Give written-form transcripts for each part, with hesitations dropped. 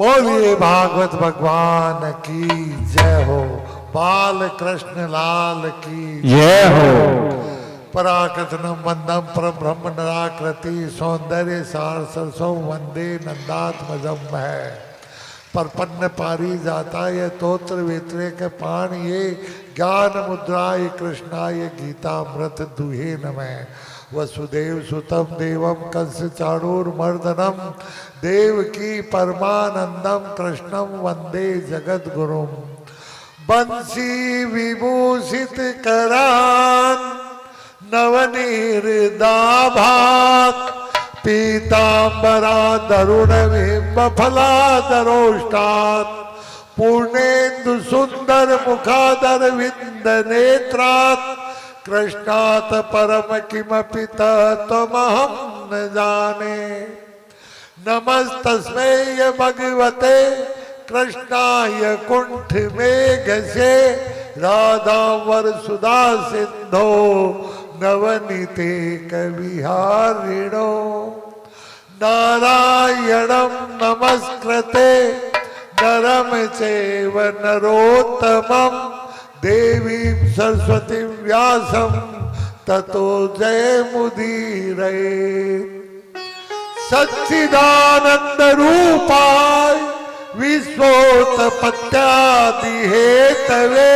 बोलिए भागवत भगवान की जय हो। बाल कृष्ण लाल की जय हो। पराकथनम वंदम परम ब्रह्म निराकृति सौंदर्य सार सरसों वंदे नंदात्मजम है। परपन्न पारी जाता ये तोत्र वेत्रे के पाण ये ज्ञान मुद्राय कृष्णाय गीतामृत दुहे नमः। वसुदेव सुतम देवम कंस चाणूरमर्दनम देवकी परमानंदम कृष्णम वंदे जगत गुरुम। बंसी विभूषित करान नवनीरदाभात पीतांबरा दरुण बिंब फलादरोष्टात् पूर्णेन्दु सुंदर मुखादर विंद नेत्रात् कृष्णात् परम किमपि तत्त्वमहं न जाने। नमस्तस्मै भगवते कृष्णाय कुंठ मेघसे राधावर सुधा सिंधो नवनीते कविहारिणो। नारायणं नमस्कृते नरं चैव नरोत्तमं देवीं सरस्वतीं व्यासं ततो जयमुदीरये। सच्चिदानंद रूपाय विश्वोत्पत्त्यादिहेतवे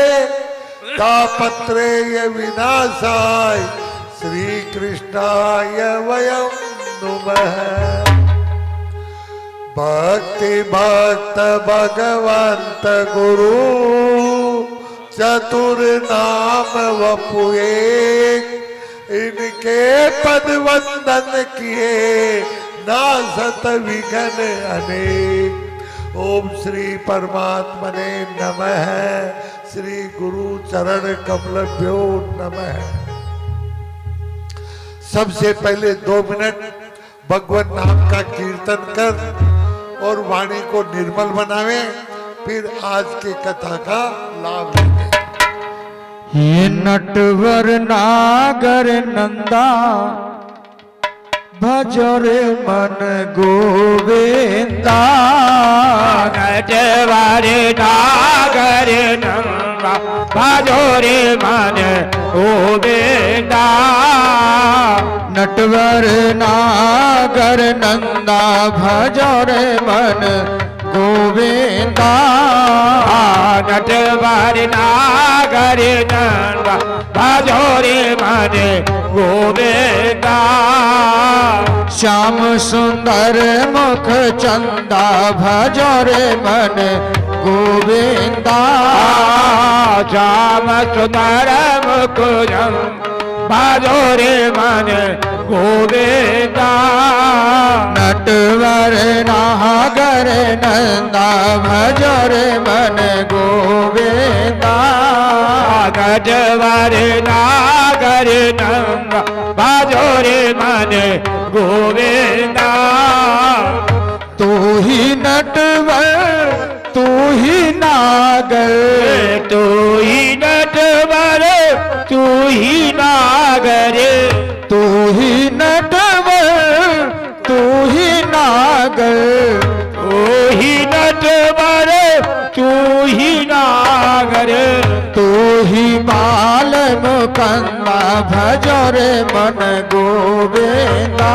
तापत्रेय विनाशाय श्री कृष्णाय वयं नुमः। भक्ति भक्त भगवंत गुरु चतुर नाम वपु एक इनके पद वंदन किए नासत विघ्न अनेक। ओम श्री परमात्मने नमः। श्री गुरु चरण कमलभ्यो नमः। सबसे पहले 2 मिनट भगवान नाम का कीर्तन कर और वाणी को निर्मल बनावे, फिर आज की कथा का लाभ लेंगे। ये नटवर नागर नंदा भजो रे मन गोविंदा। नटवर नागर नंदा भजो रे मन गोविंदा। नटवर नागर नंदा भजो रे मन गोविंदा। नटवर नागर नंदा भजो रे मन गोविंदा। श्याम सुंदर मुख चंदा भजो रे मन गोविंदा। श्याम सुंदर मुख भजो रे मन गोविंदा। नटवर नागर नंदा भजो रे मन गोविंदा। नटवर नागर नंदा भजो रे मन गोविंदा। तू ही नटवर तू ही नागर तू ही नटवर तू ही नागर तू ही नटवर तू ही नागर तू ही नटवर तू ही नागर। तू ही बाल मुकंदा भजो रे मन गोविंदा।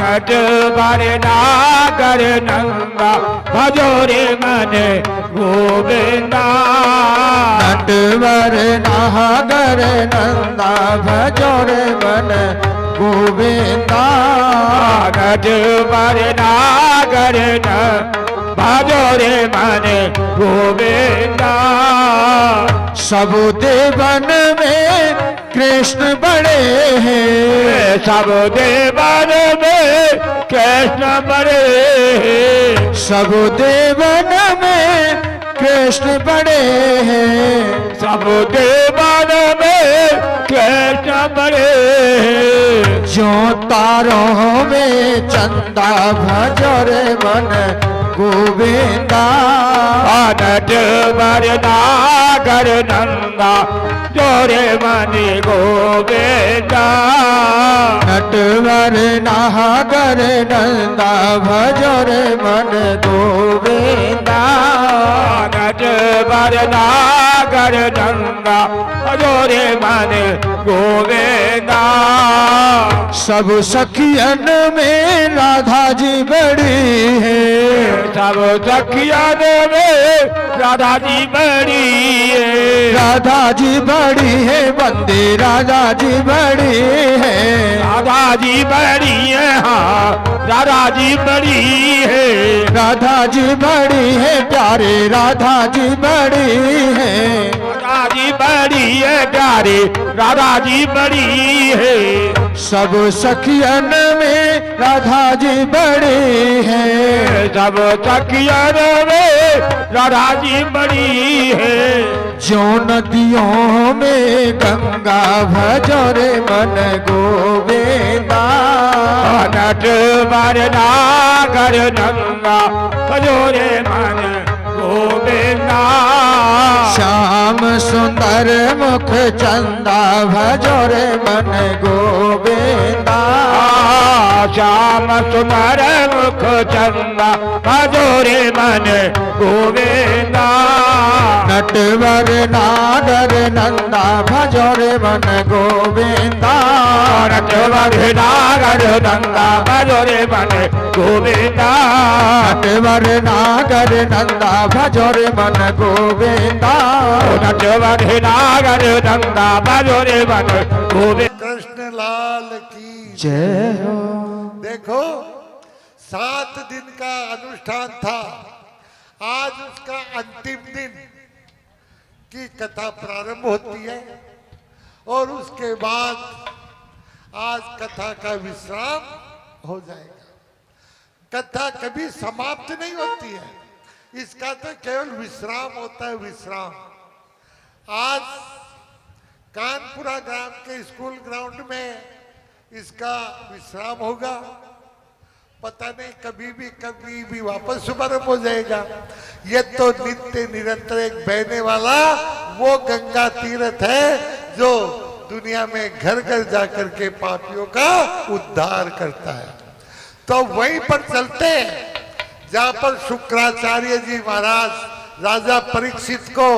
नटवर नागर नंदा भजो रे मन गोविंदा। नटवर नागर नंदा भजो रे मन गोविंदा। नटवर नागर नंदा भजो रे मन गोविंदा। सब देवन में कृष्ण बड़े हैं। सब देवन में कृष्ण बड़े हैं। सब देवन में कृष्ण बड़े हैं। सब देवन में कृष्ण बड़े हैं। जो तारों में चंदा भजो रे मन गोविंदा। नटवर नागर नंदा जोरे मन गोविंदा नटवर नागर नंदा भजो रे मन गोविंदा नटवर नागर नंदा भजो रे मन गोविंदा सब सखियन में राधा जी बड़ी है सब सखियन में राधा जी बड़ी है राधा जी बड़ी है बंदे राधा जी बड़ी है राधा जी बड़ी है हाँ राधा जी बड़ी है राधा जी बड़ी है प्यारे राधा जी बड़ी है राधा जी बड़ी है प्यारे राधा जी बड़ी है सब सखियन में राधा जी बड़ी है सब सखियन में राधा जी बड़ी है जो नदियों में गंगा भजो रे मन गोविंदा नटवर नागर गंगा भजो रे मन गोविंदा श्याम सुंदर मुख चंदा भजो रे मन गोविंदा श्याम सुंदर मुख चंदा भजो रे मन गोविंदा नटवर नागर नंदा भजो रे मन गोविंदा नटवर नागर नंदा भजो रे मन गोविंदा नटवर नागर नंदा भजो रे मन गोविंदा नटवर नागर नंदा भजो रे मन गोविंदा कृष्ण लाल की जय हो। देखो 7 दिन का अनुष्ठान था, आज उसका अंतिम दिन की कथा प्रारंभ होती है और उसके बाद आज कथा का विश्राम हो जाएगा। कथा कभी समाप्त नहीं होती है, इसका तो केवल विश्राम होता है, विश्राम। आज कानपुरा ग्राम के स्कूल ग्राउंड में इसका विश्राम होगा, पता नहीं कभी भी वापस शुभारंभ हो जाएगा। ये तो नित्य निरंतर एक बहने वाला वो गंगा तीर्थ है जो दुनिया में घर घर जाकर के पापियों का उद्धार करता है। तो वहीं पर चलते हैं जहां पर शुक्राचार्य जी महाराज राजा परीक्षित को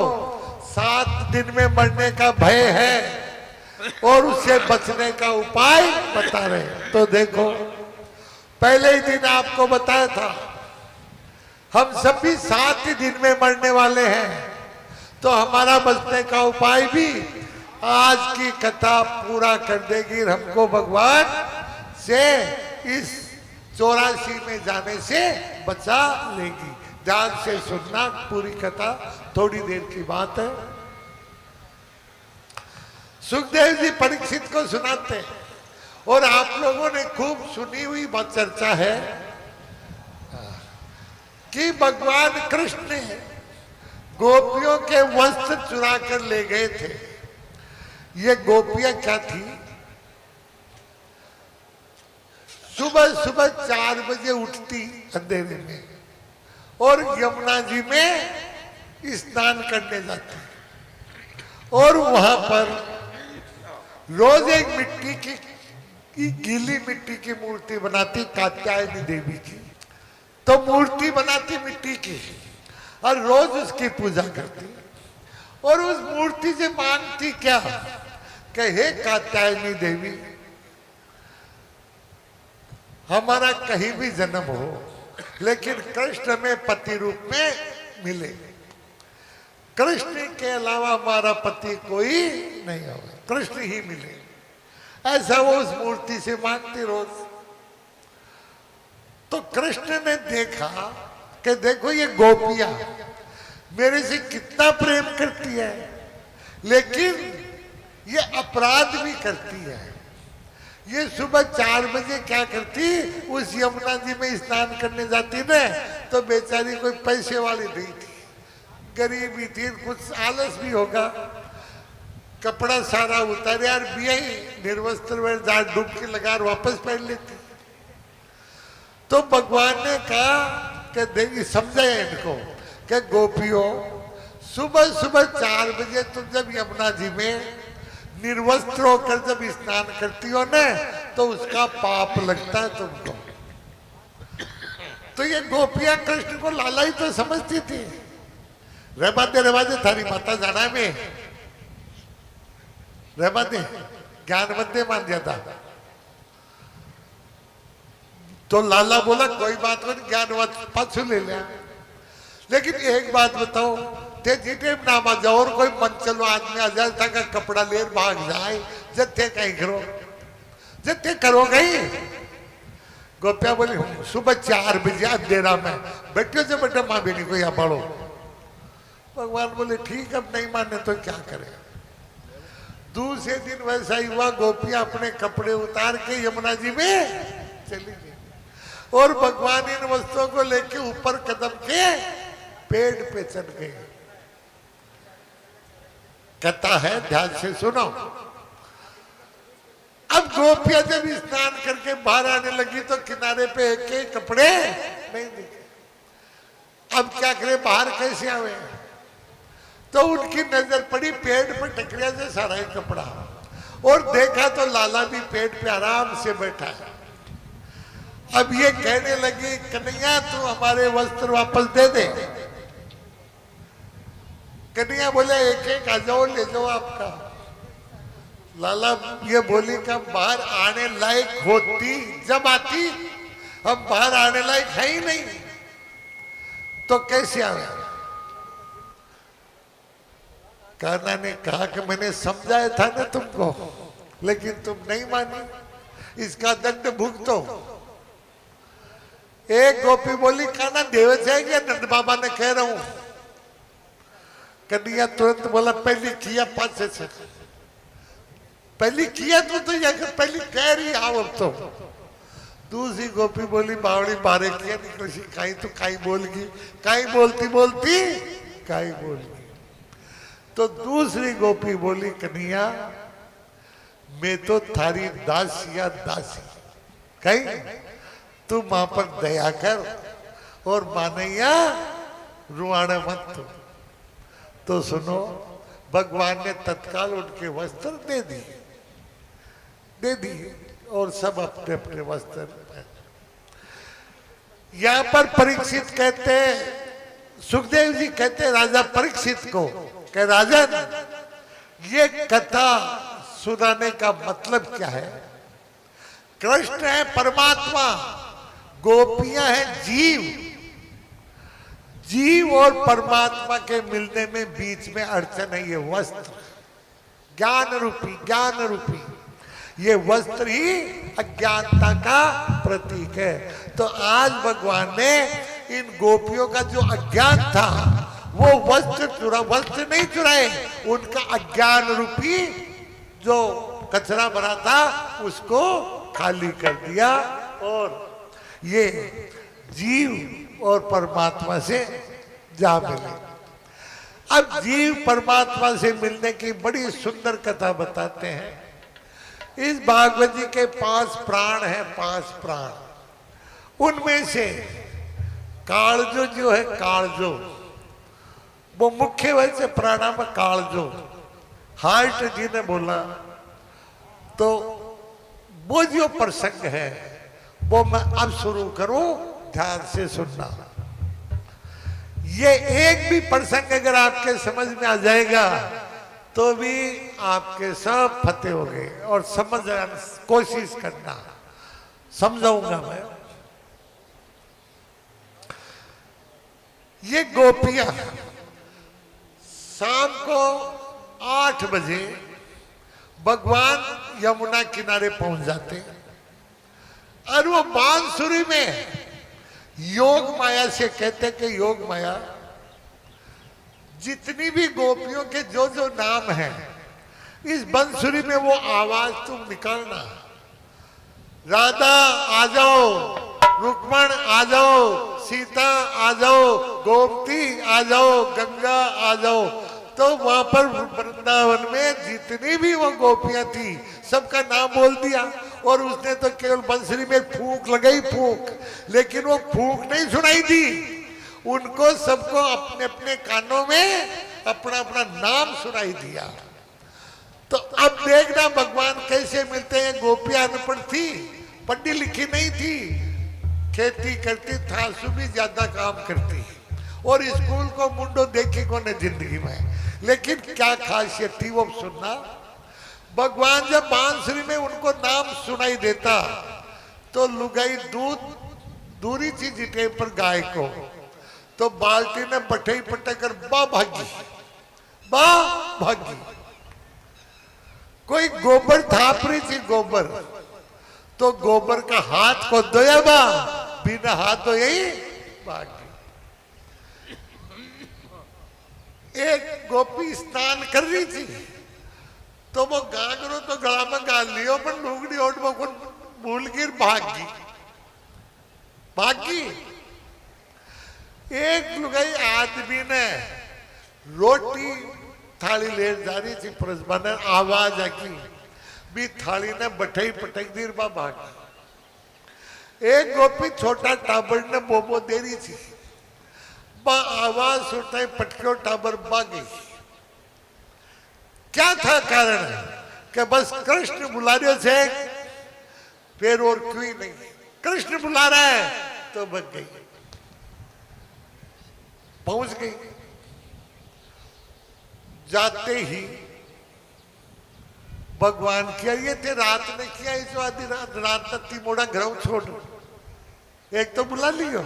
7 दिन में मरने का भय है और उससे बचने का उपाय बता रहे हैं। तो देखो, पहले ही दिन आपको बताया था हम सभी 7 ही दिन में मरने वाले हैं, तो हमारा बचने का उपाय भी आज की कथा पूरा कर देगी, हमको भगवान से इस 84 में जाने से बचा लेगी। ध्यान से सुनना पूरी कथा, थोड़ी देर की बात है। सुखदेव जी परीक्षित को सुनाते हैं और आप लोगों ने खूब सुनी हुई बात चर्चा है कि भगवान कृष्ण गोपियों के वस्त्र चुरा कर ले गए थे। ये गोपियां क्या थी? सुबह सुबह 4 बजे उठती अंधेरे में और यमुना जी में स्नान करने जाती और वहां पर रोज एक मिट्टी की गीली मिट्टी की मूर्ति बनाती कात्यायनी देवी की। तो मूर्ति बनाती मिट्टी की और रोज उसकी पूजा करती और उस मूर्ति से मांगती क्या कि हे कात्यायनी देवी, हमारा कहीं भी जन्म हो लेकिन कृष्ण में पति रूप में मिले। कृष्ण के अलावा हमारा पति कोई नहीं होगा, कृष्ण ही मिले। ऐसा वो उस मूर्ति से मांगती रोज। तो कृष्ण ने देखा कि देखो ये गोपियां मेरे से कितना प्रेम करती है, लेकिन ये अपराध भी करती है। ये सुबह 4 बजे क्या करती, उस यमुना जी में स्नान करने जाती ना, तो बेचारी कोई पैसे वाली नहीं थी, गरीबी थी, कुछ आलस भी होगा, कपड़ा सारा उतार यार बियाई निर्वस्त्र में जा डुबकी लगा वापस पहन लेती। तो भगवान ने कहा कि देवी समझाए इनको कि गोपियों, सुबह सुबह 4 बजे तुम जब यमुना जी में निर्वस्त्र होकर जब स्नान करती हो ना तो उसका पाप लगता है तुमको। तो ये गोपियां कृष्ण को लाला ही तो समझती थी। रवादे थारी माता जाना में रवादे ज्ञानवंते मान दिया था। तो लाला बोला कोई बात नहीं, ज्ञानवंत पाछू ले लिया। लेकिन एक बात बताओ, ते जिटे नामा जाओ और कोई मन चलो आदमी आ जाए का कपड़ा ले भाग जाए, जत्थे कहीं करो, जत्थे करो गई। गोपिया बोली सुबह 4 बजे अंधेरा में बैठो जो बेटा माँ बेटी को यहाँ पढ़ो। भगवान बोले ठीक, अब नहीं माने तो क्या करें। दूसरे दिन वैसा ही हुआ, गोपियां अपने कपड़े उतार के यमुना जी में चली गई और भगवान इन वस्त्रों को लेके ऊपर कदम के पेड़ पे चढ़ गए। कथा है, ध्यान से सुनो। अब गोपियां जब स्नान करके बाहर आने लगी तो किनारे पे एक के कपड़े नहीं दिखे। अब क्या करे, बाहर कैसे आवे। तो उनकी नजर पड़ी पेड़ पर टकरिया से सारा ही कपड़ा, और देखा तो लाला भी पेड़ पे आराम से बैठा है। अब ये कहने लगी कन्हैया तू हमारे वस्त्र वापस दे दे। कन्हैया बोले एक एक आ जाओ, ले जाओ आपका। लाला ये बोली कि हम बाहर आने लायक होती जब आती, हम बाहर आने लायक है ही नहीं तो कैसे आवे। कान्हा ने कहा कि मैंने समझाया था ना तुमको, लेकिन तुम नहीं मानी, इसका दंड भुगतो। एक गोपी बोली कान्हा देव जाएंगे, नंद बाबा ने कह रहा हूं। कन्हैया तुरंत बोला पहली किया पाछे से, पहली किया तो यह पहली कह रही आओ अब तो। दूसरी गोपी बोली बावड़ी बारे किया निकल सी काई तो काई बोलगी, काई बोलती बोलती काई बोलगी। तो दूसरी गोपी बोली कन्हैया मैं तो थारी दासिया दासी, कहीं तू मां पर दया कर और मानैया रुआना मत तू। तो सुनो, भगवान ने तत्काल उनके वस्त्र दे दिए और सब अपने अपने वस्त्र। यहां पर परीक्षित कहते, सुखदेव जी कहते राजा परीक्षित को कि राजन ये कथा सुनाने का मतलब क्या है। कृष्ण है परमात्मा, गोपियां हैं जीव। जीव और परमात्मा के मिलने में बीच में अड़चन है ये वस्त्र, ज्ञान रूपी ये वस्त्र ही अज्ञानता का प्रतीक है। तो आज भगवान ने इन गोपियों का जो अज्ञान था वो वस्त्र नहीं चुराए, उनका अज्ञान रूपी जो कचरा भरा था उसको खाली कर दिया और ये जीव और परमात्मा से जा मिले। अब जीव परमात्मा से मिलने की बड़ी सुंदर कथा बताते हैं। इस भागवत जी के 5 प्राण हैं, 5 प्राण। उनमें से कालजो जो है, कालजो वो मुख्य वैसे प्राणा में कालजो हार्ट जी ने बोला। तो वो जो प्रसंग है वो मैं अब शुरू करूं, ध्यान से सुनना। ये एक भी प्रसंग अगर आपके समझ में आ जाएगा तो भी आपके सब फतेह हो गए। और समझ कोशिश करना, समझाऊंगा मैं। ये गोपियां शाम को 8 बजे भगवान यमुना किनारे पहुंच जाते और वो बांसुरी में योग माया से कहते कि योग माया जितनी भी गोपियों के जो जो नाम हैं इस बंसुरी में वो आवाज तुम निकालना। राधा आ जाओ, रुक्मण आ जाओ, सीता आ जाओ, गोमती आ जाओ, गंगा आ जाओ। तो वहां पर वृंदावन में जितनी भी वो गोपियां थी सबका नाम बोल दिया। और उसने तो केवल बंसुरी में फूंक लगाई, फूंक, लेकिन वो फूंक नहीं सुनाई दी। उनको सबको अपने अपने कानों में अपना अपना नाम सुनाई दिया। तो अब देखना भगवान कैसे मिलते हैं। गोपियां अनपढ़ थी, पढ़ी लिखी नहीं थी, खेती करती था, सुबह ज्यादा काम करती और स्कूल को मुंडो देखी को ने जिंदगी में। लेकिन क्या खासियत थी वो सुनना। भगवान जब बांसुरी में उनको नाम सुनाई देता तो लुगाई दूध दूरी थी जिटे पर गाय को, तो बाल्टी ने बठई पटक कर बा भागी। कोई गोबर थाप रही थी, गोबर, तो गोबर का हाथ को धोया बा, बिना हाथ धोए ही भागी। एक गोपी स्नान कर रही थी तो वो गागरो तो गला में गाल लियो, पर लुगड़ी ओट वो भूल गिर भागी। एक लुगाई आदमी ने रोटी थाली ले जा रही थी, परसबा ने आवाज आकी भी थाली ने बठई पटक दी बा भागी। एक गोपी छोटा टाबर ने बोबो दे रही थी, बा आवाज सुनता ही पटक्यो टाबर भागी। क्या था कारण? कि बस कृष्ण बुला रहे थे, फिर और कोई नहीं, कृष्ण बुला रहा है तो बच गई, पहुंच गई। जाते ही भगवान किया ये थे, रात ने किया इस आधी रात तक मोड़ा घर छोड़, एक तो बुला लियो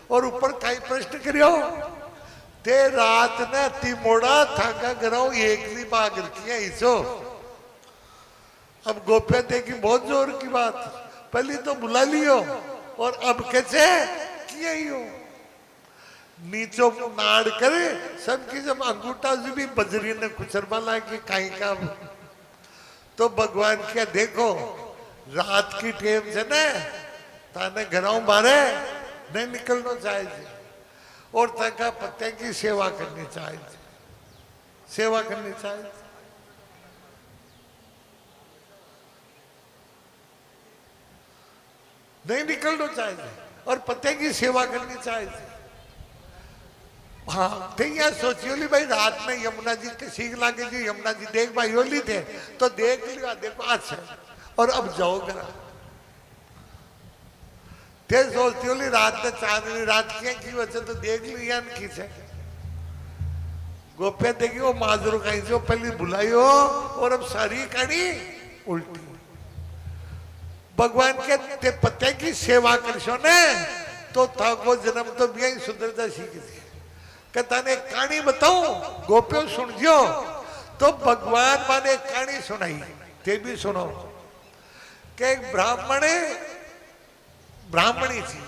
और ऊपर कई प्रश्न करियो ते रात ने तिमोड़ा थाका घरों एक नी बागर किया इसो। अब गोपिया देखी बहुत जोर की बात, पहले तो बुला लियो और अब कैसे किया ही हो। नीचो नाड़ करे सबकी जब अंगूठा से भी बजरी ने कुचरमा ला के कहीं का, तो भगवान क्या देखो रात की टेम से न ताने घरों बारे नहीं निकलना चाहिए और तका पत्ते की सेवा करनी चाहिए, सेवा करनी चाहिए। नहीं निकलना चाहिए और पत्ते की सेवा करनी चाहिए। हाँ तो यह सोचियो ली भाई रात में यमुना जी के सीख लागे जी, यमुना जी देख भाई होली थे तो देख लिया, देखो अच्छा और अब जाओ घर। ते सोचती होली रात में चांदनी रात की वजह तो देख लिया की से। गोपिया देखी वो माजरू कहीं से पहले बुलाइयो और अब सारी कड़ी उल्टी। भगवान के ते पत्ते की सेवा करशो ने तो था को जन्म तो भी सुंदरता सीखी थी। कहता ने कहानी बताऊं गोपियों सुनजो, तो भगवान माने कहानी सुनाई, ते भी सुनो। कि एक ब्राह्मणी थी,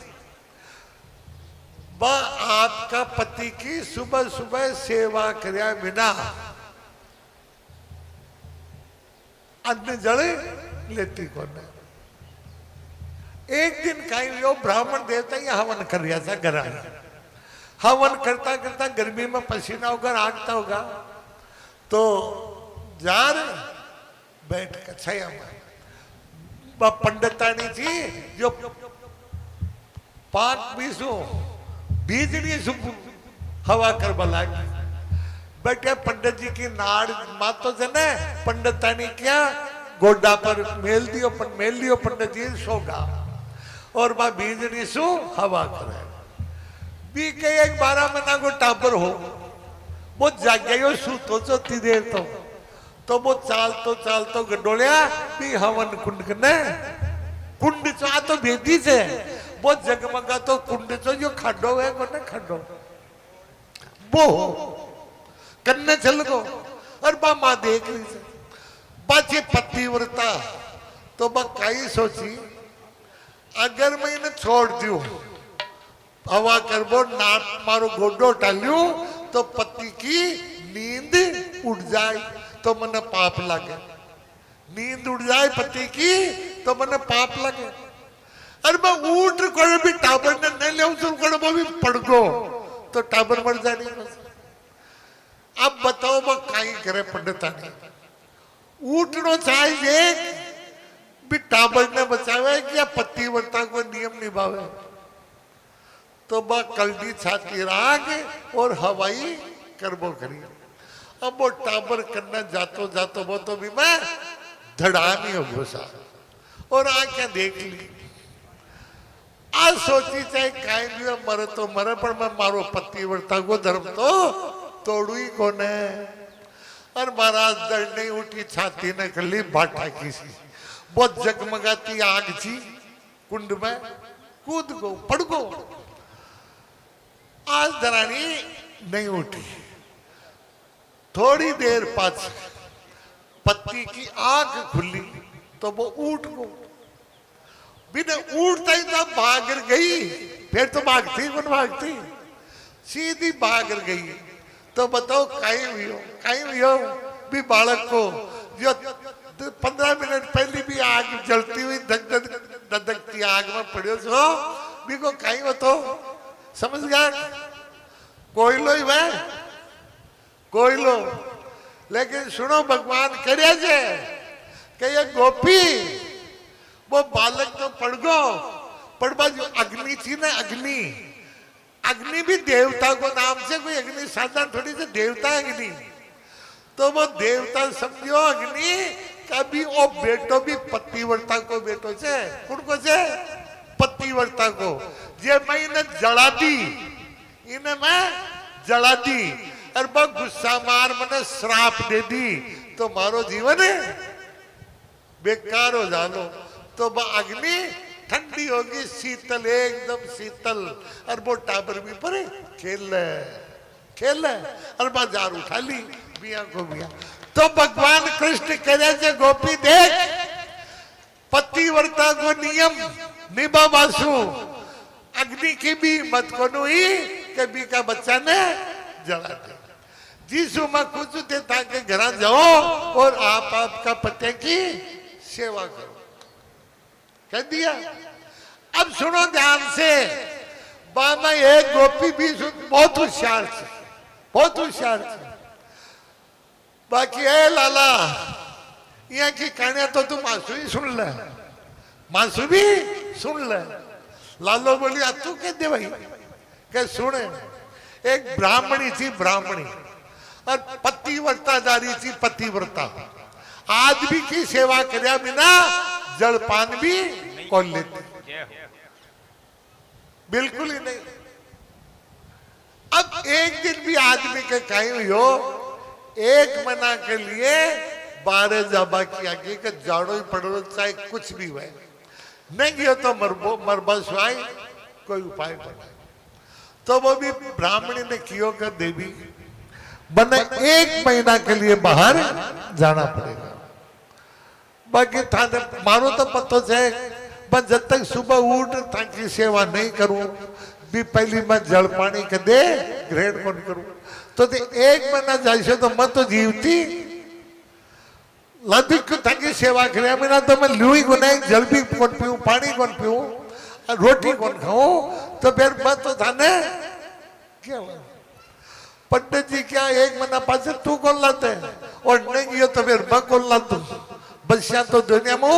वह आपका पति की सुबह सुबह सेवा करया बिना अन्न जल लेती कौन। एक दिन कहीं वो ब्राह्मण देवता ही हवन कर रहा था घर, हवन करता करता गर्मी में पसीना होगा आगता होगा, तो जा रहे बैठ कर छाया में पंडितानी थी जो 5-20 बीजनी हवा कर बलागी। बैठे पंडित जी की नाड़ मातो से न पंडितानी क्या गोडा पर मेल दियो पंडित जी सोगा और बा बीजनी सु हवा करे। बी के एक 12 महीना को टापर हो वो जागे सूतो चोती देर तो वो चालतो गडोलिया भी हवन कुंड ने कुंड चा तो भेदी से वो जगमगा तो कुंड चो जो खड्डो है को ने खड्डो वो कन्ने चल गो और बा माँ देख रही से बाचे पति व्रता। तो बा कई सोची अगर मैं इन्हें छोड़ दू हवा करबो नाट मारो गोडो टाल्यू तो पति की नींद उड़ जाए तो मने पाप लगे, नींद उड़ जाए पति की तो मने पाप लगे। अरे मैं ऊट कर भी टाबर ने नहीं ले उसे वो भी पड़ गो तो टाबर मर जाए। अब बताओ मैं कहीं करे पंडिता ने उठनो चाहिए भी टाबर ने बचावे कि या पति वर्ता को नियम निभावे। तो बा कल्दी छाती राग और हवाई करबो करी। अब वो टाबर करना जातो जातो वो तो भी मैं धड़ामी हो घुसा और आंखें देख ली। आज सोची चाहे काई भी मरे तो मरे, पर मैं मारो पतिव्रता को धर्म तो तोड़ू ही कौन है। और महाराज दर्द नहीं उठी, छाती ने कर ली बाटा किसी, बहुत जगमगाती आग थी, कुंड में कूद गो पड़ गो। आज दरानी नहीं उठी। थोड़ी देर पास पति की आंख खुली तो वो उठ गो। बिना उठता ही तो भाग गई, फिर तो भागती कौन भागती, सीधी भाग गई। तो बताओ कहीं हुई हो भी बालक को जो 15 मिनट पहले भी आग जलती हुई धधकती आग में पड़ियो सो भी को कहीं हो तो समझ गया कोयलो ही वह कोयलो। लेकिन सुनो भगवान करे जे कि ये गोपी वो बालक तो पड़ गो, पड़वा जो अग्नि थी ना, अग्नि भी देवता को नाम से, कोई अग्नि साधारण थोड़ी से देवता अग्नि। तो वो देवता समझो अग्नि कभी वो बेटो भी पतिव्रता को बेटो से उनको से पतिव्रता को जे मैं इन्हें जला दी, इन्हें मैं जला दी और वो गुस्सा मार मैंने श्राप दे दी तो मारो जीवन है बेकार हो जानो। तो वह अग्नि ठंडी होगी, शीतल एकदम शीतल, और वो टाबर भी परे खेल और बाजार उठा ली बिया को बिया। तो भगवान कृष्ण कह रहे थे गोपी देख पतिव्रता को नियम निभा वासु, अग्नि की भी मत को नुई कभी का बच्चा ने जला दे। जीसु मैं खुश थे ताकि घर जाओ और आप आपका पति की सेवा करो, कह दिया। अब सुनो ध्यान से, बाबा एक गोपी भी बहुत होशियार थी, बहुत होशियार थी। बाकी है लाला यहाँ की कहानियां तो तुम मासू ही सुन ले, मासू भी सुन ले। लालो बोली तू कह दे भाई, कह सुने। एक ब्राह्मणी थी, ब्राह्मणी, और पतिव्रता जारी थी, पतिव्रता। आदमी की सेवा करया बिना जलपान भी कौन लेती, बिल्कुल ही नहीं। अब एक दिन भी आदमी के कहीं हुई हो, एक महीना के लिए 12 जाबा की आगे के जाड़ो ही पड़ो चाहे कुछ भी हुए, नहीं गया तो मरबा सुहाई कोई उपाय बनाए। तो वो भी ब्राह्मणी ने कियो कर देवी बने 1 महीना के लिए बाहर जाना पड़ेगा। बाकी थाने मारो तो पतो से बस जब तक सुबह उठ ताकि सेवा नहीं करूं भी पहली मैं जल पानी के दे ग्रहण कौन करूं। तो 1 महीना जाइए तो मैं तो जीवती लदिक ताकि सेवा करे बिना तो मैं लुई को नहीं, जल भी कौन पीऊं, पानी कौन पीऊं, रोटी कौन खाऊं। तो फिर मैं तो थाने क्या पंडित जी क्या 1 महीना पास तू कौन लाते और नहीं गया तो फिर मैं कौन ला दूं। बच्चा तो दुनिया में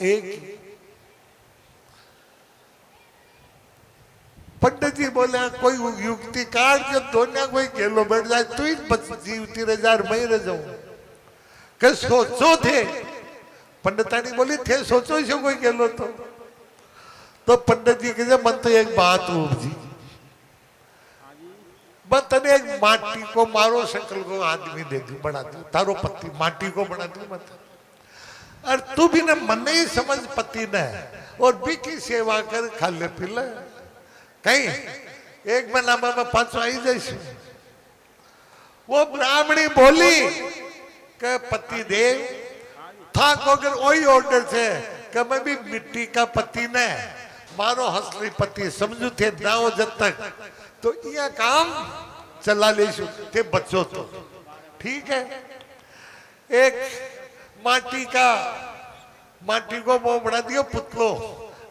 एक ही। पंडित जी बोले कोई युक्ति काट जो दुनिया कोई गेलो बैठ जाए तू ही जीवती रह जा, मैं रह जाऊं। के सोचो थे, पंडितानी बोली थे सोचो इसे कोई गेलो तो पंडित जी कहे मन तो एक बात उपजी, मैं तने एक माटी को मारो शंकर को आदमी दे दू, बना दू तारो पति माटी को बना दू मत। और तू भी न मन नहीं समझ पति ने और भी की सेवा कर खा ले पी ले कहीं 1 महीना में 500 आई जैसे। वो ब्राह्मणी बोली कि पति देव था को अगर वही ऑर्डर थे कि मैं भी मिट्टी का पति ने मारो हसली पति समझू थे ना हो जब तक तो यह काम चला ले थे बच्चों तो ठीक है। एक माटी को वो बना दिया पुतलो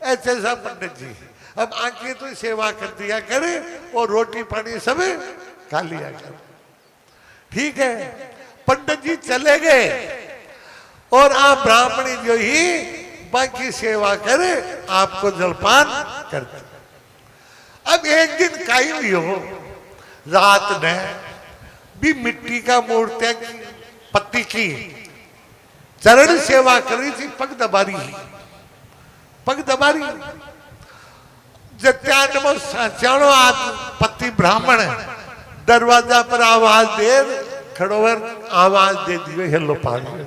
ऐसे सा पंडित जी। अब आंखें तो सेवा कर दिया करे और रोटी पानी सब खा लिया कर, ठीक है। पंडित जी चले गए और आप ब्राह्मणी जो ही बाकी सेवा करे आपको जलपान करते। अब एक दिन काई हुई हो रात ने भी मिट्टी का मूर्तियां पत्ती की चरण सेवा करी थी, पग दबारी जत्यानमो साचाणो आज पति ब्राह्मण दरवाजा पर आवाज दे खड़ोवर आवाज दे दियो हेलो पाड़ियो।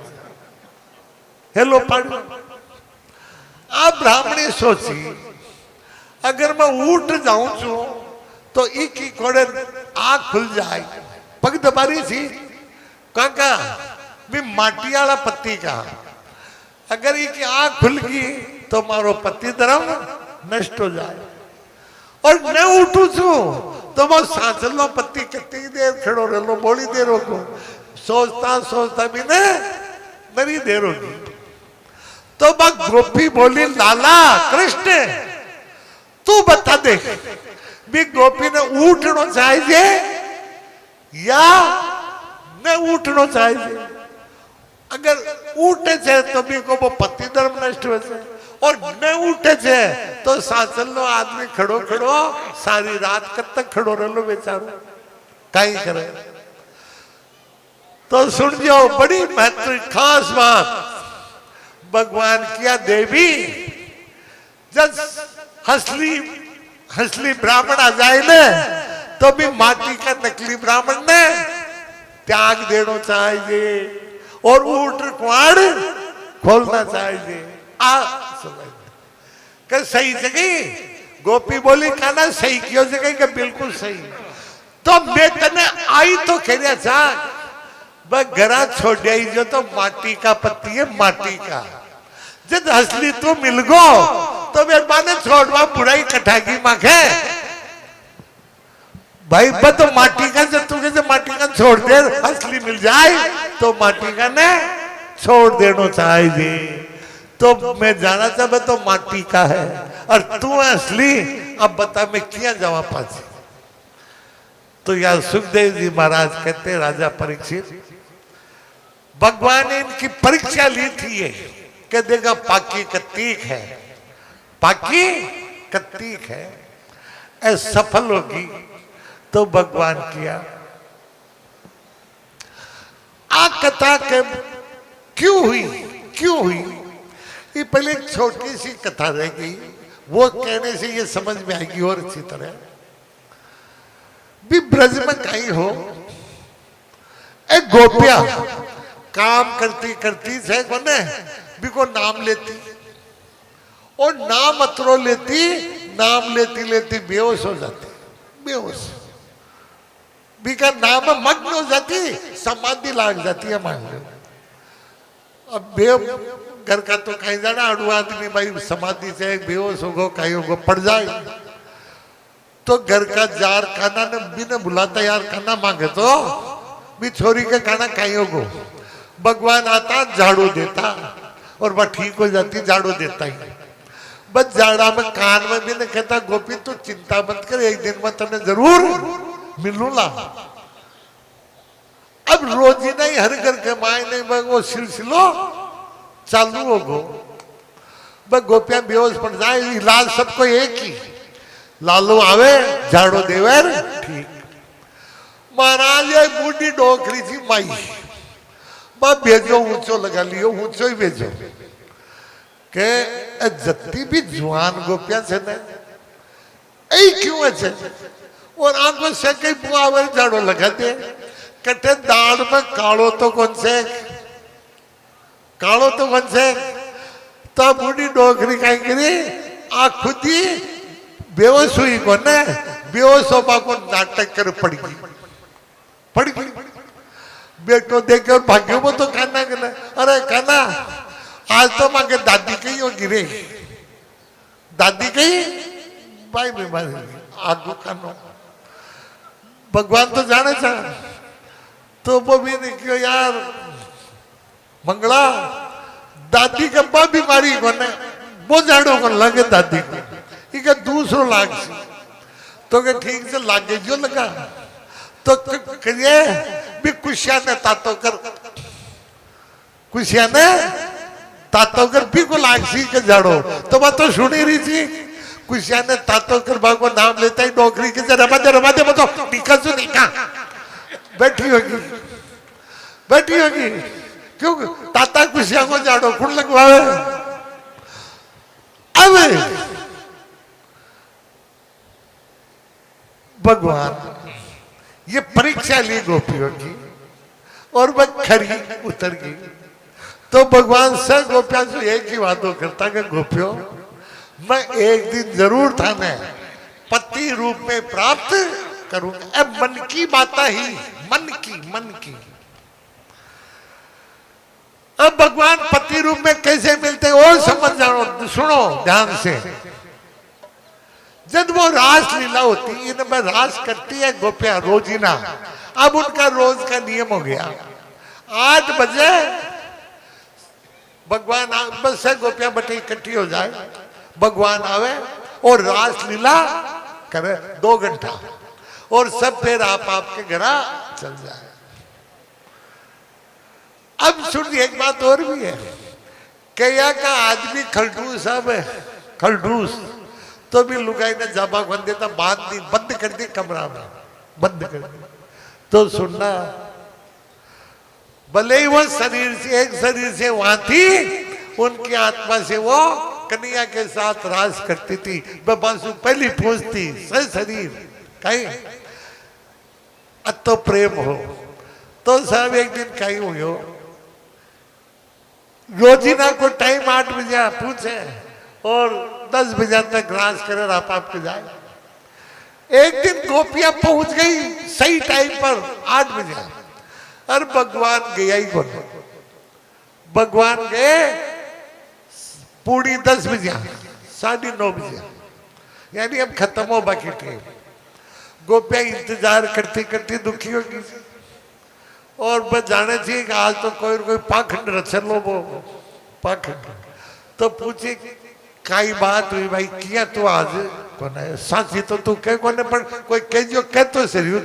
आप ब्राह्मणी सोची अगर मैं उठ जाऊं छू तो एक ही कोड़े आँख खुल जाए। पग दबारी थी काका भी माटी वाला पति का अगर एक आँख खुल गई तो मारो पति धर्म नष्ट हो जाए और न उठू छू तो वो सांचल लो पति कितनी देर खड़ो रह लो बोली देर होगी सोचता भी ने नरी देर होगी। तो बा गोपी बोली लाला कृष्ण तू बता दे भी गोपी ने उठना चाहिए या न उठना चाहिए। अगर उठे छे तो भी को वो पति धर्म नष्ट हो जाए और न उठे छे तो सांचल लो आदमी खड़ो सारी रात कब तक खड़ो रह लो बेचारो कहीं करे। तो सुन जाओ बड़ी महत्व खास बात भगवान किया देवी जब हसली ब्राह्मण आ जाए न तो भी माटी का नकली ब्राह्मण ने त्याग देना चाहिए और ऊट कुआड़ खोलना चाहिए। कर सही जगह गोपी बोली कहना सही क्यों जगह के बिल्कुल सही। तो मैं तने आई तो कह घरा छोड़ जो तो माटी का पत्ती है माटी का जब हसली तो मिल गो तो मेरे माने छोड़वा बुराई कठागी माखे भाई पर तो माटी का जब तुझे जब माटी का छोड़ दे असली मिल जाए तो माटी का ने छोड़ देना चाहिए। तो मैं जाना चाहता तो माटी का है और तू असली अब बता मैं क्या जवाब पासी। तो यार सुखदेव जी महाराज कहते राजा परीक्षित भगवान ने इनकी परीक्षा ली थी ये कह देगा पाकी कत्तीक है पाकी कत्तीक है ऐसा सफल होगी तो भगवान किया। आ कथा के क्यों हुई ये पहले एक छोटी सी कथा रह गई वो कहने से ये समझ में आएगी और अच्छी तरह भी ब्रज में कहीं हो एक गोपिया काम करती से कोने भी को नाम लेती और नाम अतरो नाम लेती बेहोश हो जाती बेहोश भी का नाम मग्न हो जाती समाधि लाग जाती है मान लो। अब घर का तो कहीं जाना अड़ू आदमी भाई समाधि से बेहोश होगो कहीं होगो पड़ जाए तो घर का जार खाना ने बिना बुलाता यार खाना मांगे तो भी छोरी का खाना कहीं होगो भगवान आता झाड़ू देता और वह ठीक हो जाती झाड़ू देता ही बस झाड़ा में कान में भी नहीं कहता गोपी तू चिंता मत कर एक दिन में तुम्हें जरूर मिलूंगा। अब रोजी नहीं हर घर के माए नहीं वो सिलसिलो चालू होगो बस गोपियां बेहोश पड़ जाए इलाज सबको एक ही लालू आवे झाड़ो देवे ठीक। महाराज ये बूढ़ी डोकरी थी माई बस भेजो ऊंचो लगा लियो ऊंचो ही भेजो के जत्ती भी जुआन गोपियां से न क्यों अच्छे और आंखों से कई बुआवर झाड़ो लगा दे कटे दाढ़ में कालो तो कौन से तो बूढ़ी डोकरी कहेंगे आ खुद ही बेहोश हुई को न बेहोश होबा को नाटक कर पड़ गई बेटो देखे और भाग्यों में तो खाना अरे खाना आज तो माँ के दादी कही हो गिरे दादी कही भाई बीमारी आगू खानो भगवान तो जाने तो वो भी नहीं क्यों यार मंगला दादी का बा बीमारी को न वो झाड़ो को लगे दादी को ये दूसरो लाग तो के ठीक से लागे जो लगा तो करिए भी कुशिया ने तातो कर भी को लाग सी के झाड़ो तो बात तो सुनी रही थी कुशिया ने तातो कर भागो नाम लेता ही डोकरी के रमा दे मतलब टीका सु निका बैठी होगी, बैठी होगी। क्यों? ताता कुशिया को जाड़ो खुण लगवावे। अब भगवान ये परीक्षा ली गोपियों की और वह खरी उतर गई। तो भगवान से गोपियों से एक ही वादो करता कि गोपियों, मैं एक दिन जरूर था मैं पति रूप में प्राप्त करूंगा। अब मन की बात ही, मन की। अब भगवान पति रूप में कैसे मिलते और समझ जाओ, सुनो ध्यान से। जब वो रास लीला होती, इनमें रास करती है गोपियां रोजीना। अब उनका रोज का नियम हो गया, 8 बजे भगवान बस से गोपियां बटे इकट्ठी हो जाए, भगवान आवे और रास लीला करे 2 घंटा, और सब फिर आप आपके घर चल जाए। अब सुनिए, एक बात और भी है, क्या का आदमी खलडूस है, खलडूस तो भी लुगाई ने जाबा बंद देता, बंद कर दी कमरा में, बंद कर दी। तो सुनना, भले ही वो शरीर से, एक शरीर से वहां थी, उनकी आत्मा से वो कन्हैया के साथ रास करती थी। बांसु पहली पूछती सही शरीर कहीं तो प्रेम हो। तो साहब एक दिन कहीं हुई हो, रोजीना को टाइम 8 बजे पूछे और 10 बजे तक रास करे, आप आपके जाए। एक दिन गोपियां पहुंच गई सही टाइम पर 8 बजे, और भगवान गया ही कौन। भगवान गए पूरी 10 बजे, 9:30 बजे, यानी अब खत्म हो बाकी टाइम। गोपियां इंतजार करती करती दुखी होगी, और बस जाने चाहिए कि आज तो कोई पाखंड रचन लो, वो पाखंड। तो पूछे काई बात हुई भाई, किया तू आज कौन है साची, तो तू कह कौन पर कोई कह जो कह तो सही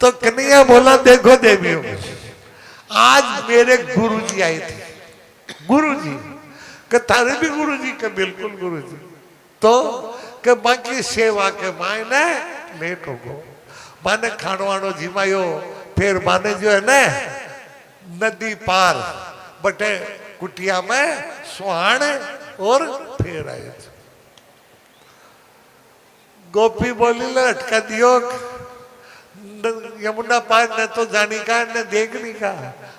तो कन्हैया बोला, देखो देवियों, आज मेरे गुरुजी आए थे। गुरुजी के थारे भी गुरुजी के? बिल्कुल गुरुजी। तो के बाकी सेवा के मायने लेट हो गो, माने खानो वानो जिमायो, फिर माने जो है ना नदी पार बटे कुटिया में सुहान और फिर आए। गोपी बोली ले अटका दियो, यमुना पार न तो जानी का न देखनी का,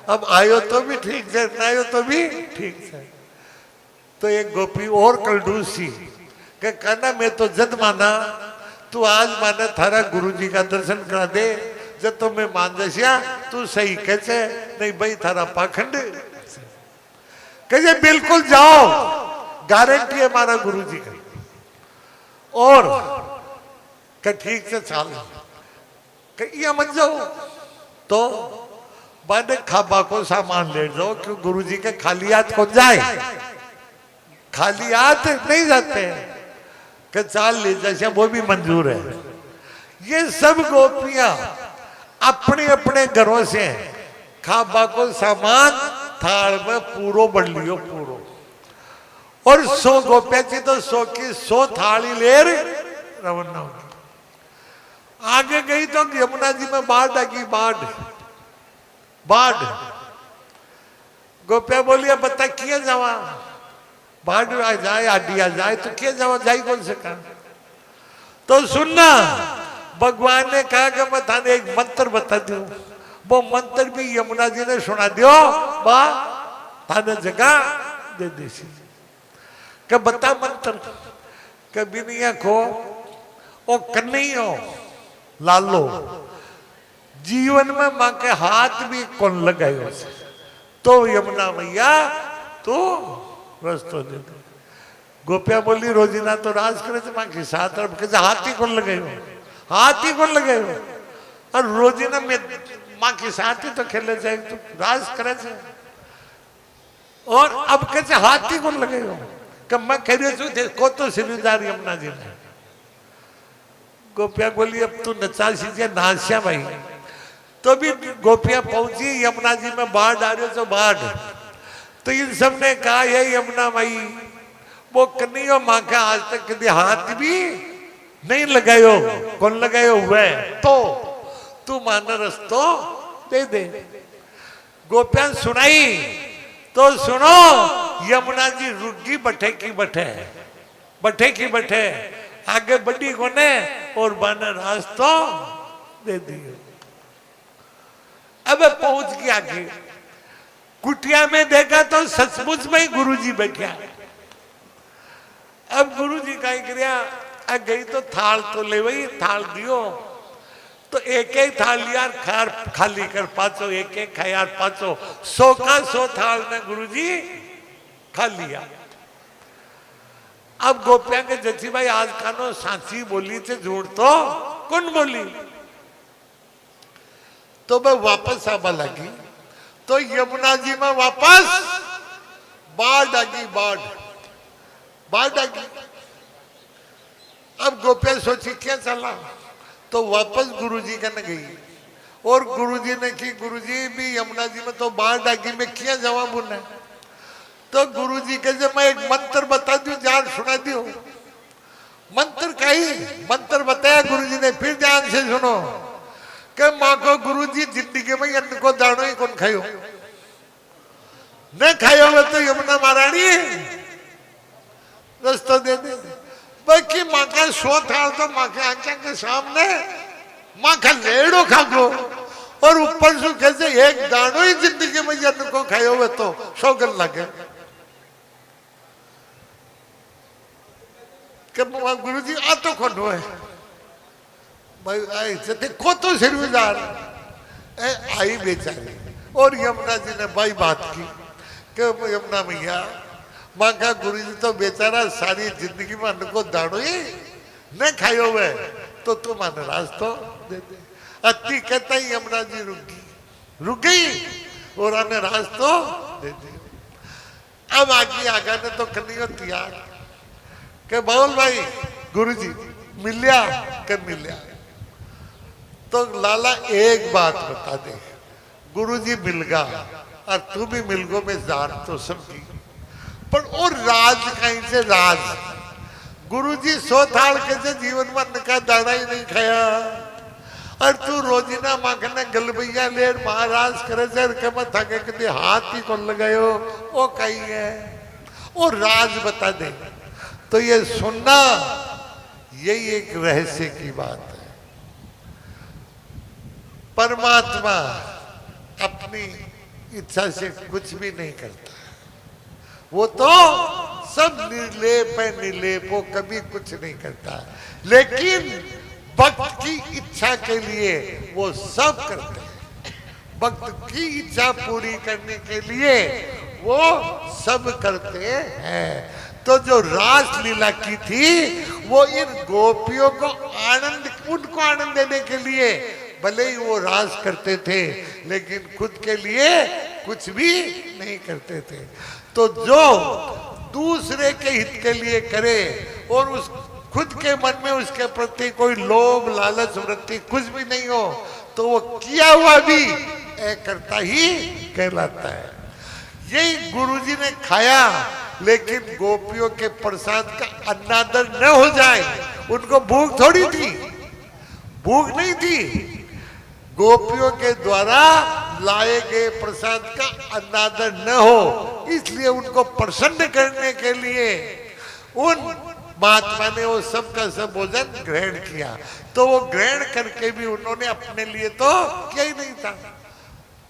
अब आयो तो भी ठीक से, न आयो तो भी ठीक से। तो एक गोपी और कलडूसी के कहना, मैं तो जद माना, तू आज माने थारा गुरुजी का दर्शन करा दे, जब तो मैं मान जैसिया तू सही कैसे, नहीं भाई थारा पाखंड। कहे बिल्कुल जाओ, गारंटी है हमारा गुरुजी का, और के ठीक से चाल कहीं मत जाओ। तो मैंने खाबा को सामान ले जाओ, क्यों गुरुजी के खाली हाथ कौन जाए, खाली हाथ नहीं जाते कि चाल ले जैसे, वो भी मंजूर है। ये सब गोपियां अपने अपने घरों से खाबा को सामान थाल में पूरो बढ़ लियो, पूरो, और 100 गोपियां थी तो 100 की 100 थाली ले रवाना होगी। आगे गई तो यमुना जी में बाढ़ आ गई, बाढ़। गोपिया बोलिया बता किए जावा, बाढ़ आ जाए, आडी आ जाए तो किए जावा, जाई कौन से कहा। तो सुनना, भगवान ने कहा कि मैं थाने एक मंत्र बता दूं, वो मंत्र भी यमुना जी ने सुना दियो, बा थाने जगह दे देसी। कि बता मंत्र, कभी नहीं खो ओ कन्हैया लालो, जीवन में मां के हाथ भी कौन लगायो से, तो यमुना मैया तो रस्तो दे दो। गोपिया बोली रोजीना तो राज करे थे मां के साथ, और कैसे हाथ ही कौन लगायो, हाथ ही कौन लगायो, और रोजीना में मां के साथ ही तो खेले जाए, तो राज करे थे, और अब कैसे हाथ ही कौन लगायो, कि मैं कह रही को तो सिरदार यमुना जी ने। गोपिया बोली अब तू नचा सीजिए नाश्या भाई। तो भी गोपियां पहुंची यमुना जी में, बाढ़ आ रही, तो बाढ़। तो इन सब ने कहा ये यमुना माई, वो कन्हैया माँ का आज तक कभी हाथ भी नहीं लगायो, कौन लगायो हुआ है। तू मान रस तो दे दे। गोपियां सुनाई तो सुनो, यमुना जी रुकी बठे की बठे, बठे की बठे, आगे बढ़ी कोने और बानर रास तो दे दियो। अब पहुंच गया आगे, कुटिया में देखा तो सचमुच में ही गुरुजी बैठा। अब गुरुजी कहीं करिया, आ गई तो थाल तो ले वही, थाल दियो तो एक एक थाल यार खार खाली कर पाचो, एक एक खाया पाचो, 100 का 100 थाल ने गुरुजी खा लिया। अब गोपिया के जची भाई आज कानो सांची बोली थे, झूठ तो कौन बोली। तो मैं वापस आवा लगी तो यमुना जी में वापस बाढ़ आ गई, बाढ़ आ गई। अब गोपिया सोची क्या चला, तो वापस गुरुजी के न गई और गुरुजी ने की, गुरुजी भी यमुना जी में तो बाढ़ आ गई, मैं क्या जवाब उन्हें। तो गुरुजी के जब मैं एक मंत्र बता दूं, ध्यान सुना दियो। मंत्र कही, मंत्र बताया गुरुजी ने, फिर ध्यान से सुनो कि माँ को गुरुजी जिंदगी में अन्न को दानो ही कौन खायो, न खायो हो तो यमुना महारानी रास्ता दे दे। बाकी माँ का 100 थाल तो माँ के आंखों के सामने माँ का लेड़ो खा गो, और ऊपर से कैसे एक दानो ही जिंदगी में अन्न को खायो हो तो सौगन लगे। गुरुजी आ तो कौन है भाई, आई जते को तो सिरदार आई बेचारी। और यमुना जी ने भाई बात की कि यमुना मैया, माँ का गुरुजी तो बेचारा सारी जिंदगी में अन्न को दाड़ो ही न खायो हुए, तो तुम अनराज तो दे दे। अति कहता ही यमुना जी रुक गई और अनराज तो दे दे। अब आगे आगा ने तो करनी हो तैयार के बोल भाई गुरुजी मिलिया के मिलिया। तो लाला एक बात बता दे, गुरुजी मिल गया और तू भी मिल गो, मैं जान तो समझी, पर और राज कहीं से राज। गुरुजी 100 थाल के से जीवन में अन्न का दाना ही नहीं खाया, और तू रोजीना माखने गलबैया ले महाराज करे से के मत थके कभी हाथ ही कौन लगायो, वो कहीं है और राज बता दे। तो ये सुनना, यही एक रहस्य की बात है। परमात्मा अपनी इच्छा से कुछ भी नहीं करता, वो तो सब निर्लेप है, निर्लेप, वो कभी कुछ नहीं करता, लेकिन भक्त की इच्छा के लिए वो सब करते हैं। भक्त की इच्छा पूरी करने के लिए वो सब करते हैं। तो जो रास लीला की थी वो इन गोपियों को आनंद, उनको आनंद देने के लिए भले ही वो रास करते थे, लेकिन खुद के लिए कुछ भी नहीं करते थे। तो जो दूसरे के हित के लिए करे और उस खुद के मन में उसके प्रति कोई लोभ लालच वृत्ति कुछ भी नहीं हो, तो वो किया हुआ भी करता ही कहलाता है। यही गुरुजी ने खाया, लेकिन गोपियों के प्रसाद का अन्नादर न हो जाए। उनको भूख थोड़ी थी, भूख नहीं थी, गोपियों के द्वारा लाए गए प्रसाद का अन्नादर न हो, इसलिए उनको प्रसन्न करने के लिए उन महात्मा ने वो सब का सब भोजन ग्रहण किया। तो वो ग्रहण करके भी उन्होंने अपने लिए तो किया ही नहीं था,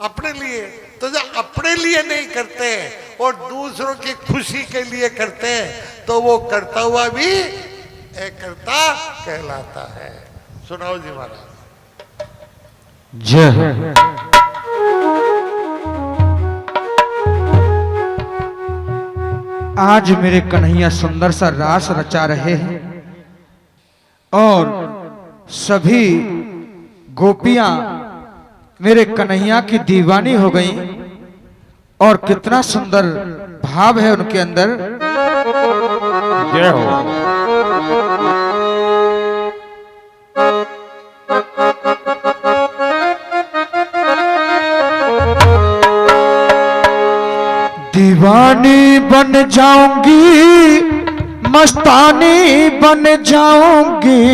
अपने लिए। तो जब अपने लिए नहीं करते और दूसरों की खुशी के लिए करते हैं, तो वो करता हुआ भी करता कहलाता है। सुनाओ जी महाराज। जय आज मेरे कन्हैया सुंदर सा रास रचा रहे हैं और सभी गोपियां मेरे कन्हैया की दीवानी हो गई, और कितना सुंदर भाव है उनके अंदर। जय हो। दीवानी बन जाऊंगी, मस्तानी बन जाऊंगी,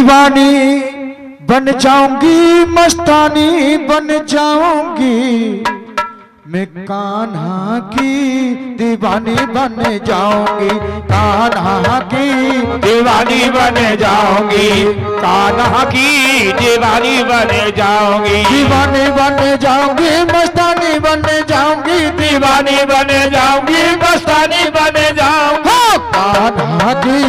दीवानी बन जाऊंगी, मस्तानी बन जाऊंगी, मैं कान्हा की दीवानी बन जाऊंगी, कान्हा की दीवानी बन जाऊंगी, कान्हा की दीवानी बन जाऊंगी, दीवानी बन जाऊंगी, मस्तानी बन जाऊंगी, दीवानी बन जाऊंगी, मस्तानी बन जाऊंगी, कान्हा की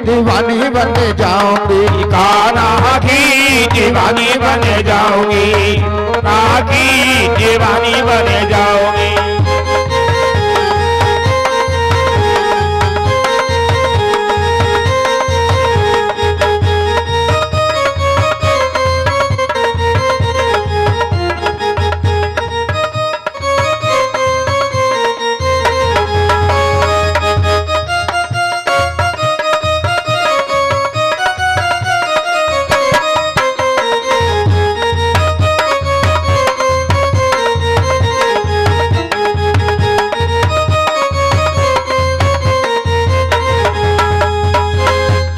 दीवानी बन जाऊंगी, कान्हा की दीवानी बन जाऊंगी, कान्हा की दीवानी बन जाऊंगी।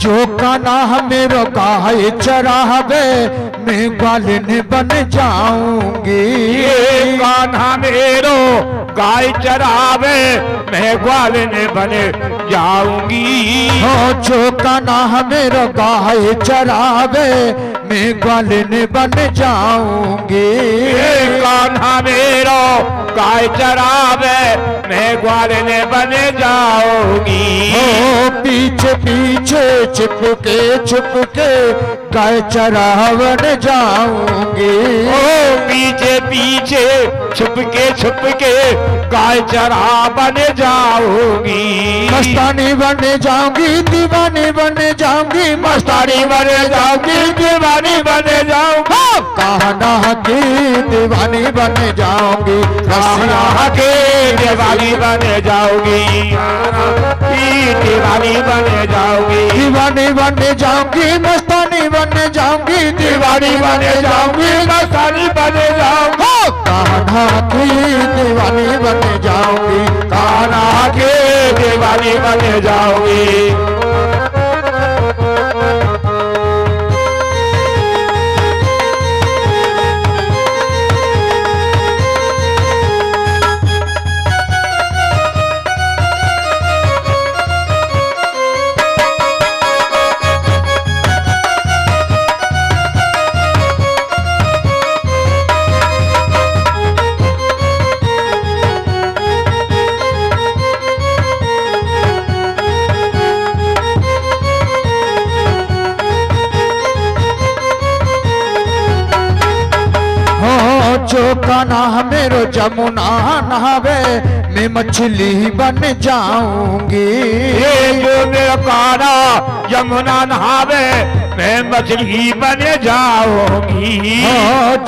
जो कान्हा मेरो गाय चरावे, मैं ग्वालिन बन जाऊंगी, कान्हा मेरो गाय चरावे, मैं ग्वालिन बन जाऊंगी, हो जो कान्हा मेरो गाय चरावे, मैं ग्वालिन बन जाऊंगी, कान्हा मेरो गाय चरावे, मैं ग्वालिन बन जाऊंगी, हो पीछे पीछे छुपके गाय चरावन जाऊंगी, ओ पीछे पीछे छुपके गाय चरावन जाऊंगी, मस्तानी बन जाऊंगी, दीवानी बन जाऊंगी, मस्तानी बन जाऊंगी, दीवानी बन जाऊंगी, कान्हा की दीवानी बन जाऊंगी, कान्हा की दीवानी बन जाऊंगी, कान्हा की दीवानी बन जाऊंगी, दीवानी बन जाऊंगी, मस्तानी बन जाऊंगी, दीवानी बन जाऊंगी, मस्तानी बन जाऊंगी, कान्हा की दीवानी बन जाऊंगी, कान्हा की दीवानी बन जाऊंगी। जो कान्हा मेरो जमुना नहावे, मैं मछली बन जाऊंगी, ये जो मेरा कान्हा यमुना नहावे, मैं मछली बन जाऊंगी,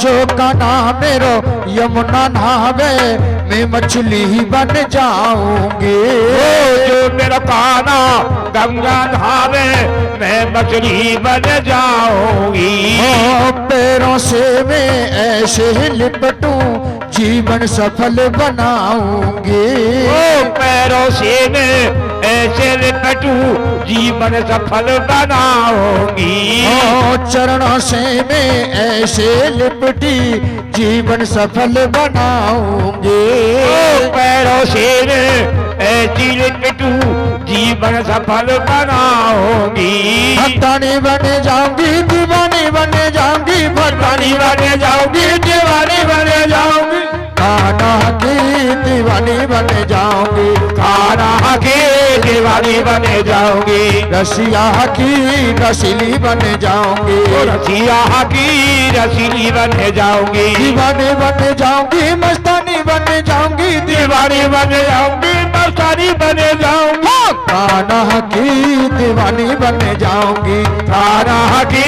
जो कान्हा मेरो यमुना नहावे, मैं मछली बन जाऊंगी, जो मेरा कान्हा गंगा नहावे, मैं मछली बन जाऊंगी, पैरों से मैं ऐसे लिपटूं, जीवन सफल बनाऊंगी, पैरों से मैं ऐसे लिपटूं, जीवन सफल बनाऊंगी, चरणों से मैं ऐसे लिपटी, जीवन सफल बनाऊंगी, पैरों से मैं ऐसी लिपटूं, जीवन सफल बनाऊंगी, भक्तानी बन जाऊंगी, दीवानी बन जाऊंगी, भक्तानी बन जाऊंगी, दीवानी बन जाऊंगी, कान्हा की दीवानी बन जाऊंगी, कान्हा की दीवानी बन जाऊंगी, रसिया की रसीली बन जाऊंगी, रसिया की रसीली बन जाऊंगी, दीवानी बन जाऊंगी, मस्तानी बन जाऊंगी, दीवानी बन जाऊंगी, मस्तानी बन जाऊंगी, कान्हा की दीवानी बन जाऊंगी, कान्हा की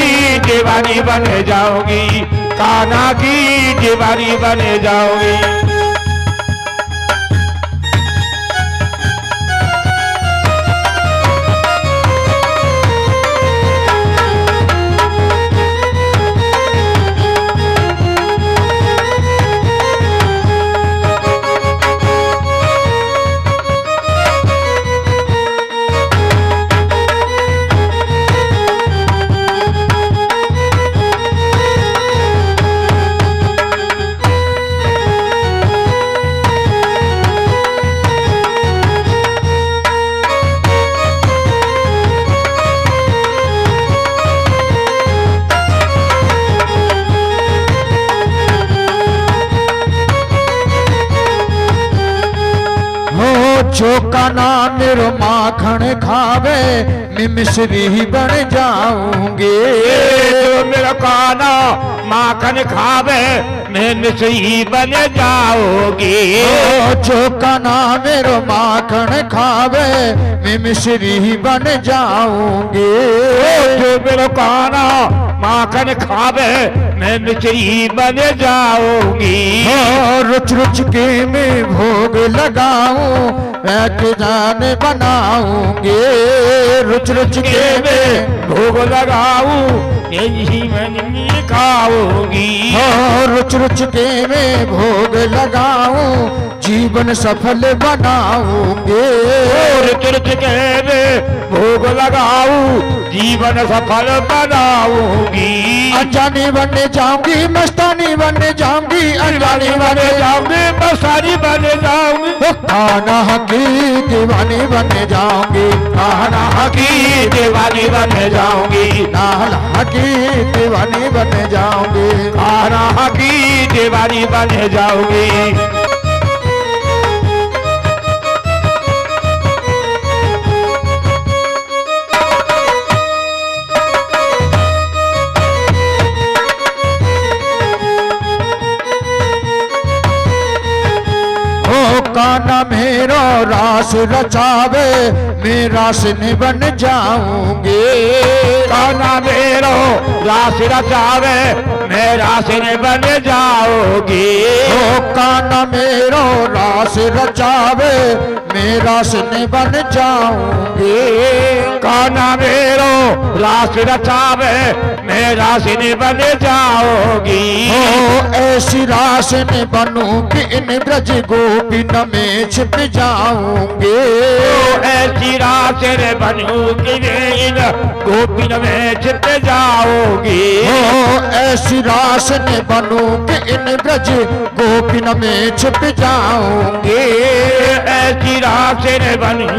दीवानी बन जाऊंगी, कान्हा की दीवानी बन जाऊंगी। चोका ना मेरो माखन खावे मैं मिश्री बन जाऊंगी। जो मेरा काना माखन खावे मैं मिश्री बन जाओगी। चोका ना मेरो माखन खावे मैं मिश्री बन जाऊंगी। जो मेरा काना माखन खावे मैं मिश्री बन जाऊंगी। रुच रुच के मैं भोग लगाऊं बैठ जान बनाऊंगी। रुच रुच के मैं भोग लगाऊं यही मन खाऊंगी। रुच रुच के मैं भोग लगाऊं जीवन सफल बनाऊंगे। रुच रुच के मैं भोग लगाऊं जीवन सफल बनाऊंगी। अनजानी बनने जाऊंगी मस्तानी बनने जाऊंगी। अनजानी बन जाऊंगी मस्तानी बन जाऊंगी। खाना की दीवानी बनने जाऊंगी। खाना की दीवानी बन जाऊंगी। नाला की दीवानी बनने जाऊंगी। खाना की दीवानी बन जाऊंगी। काना मेरो रास रचावे मैं रासनी बन जाऊंगी। काना मेरो रास रचावे मैं रासनी बन जाओगी। काना मेरो रास रचावे मैं रासनी बन जाऊंगी। काना मेरो रास रचावे मैं रासनी बन जाओगी। ऐसी रासनी बनूं कि इन ब्रज गोपिन में छिप जाऊंगी। ऐसी रासनी बनूं कि इन गोपिन में छिप जाओगी। ऐसी रासनी बनूं कि इन ब्रज गोपिन में छिप जाऊंगी। ऐसी रासनी बनूं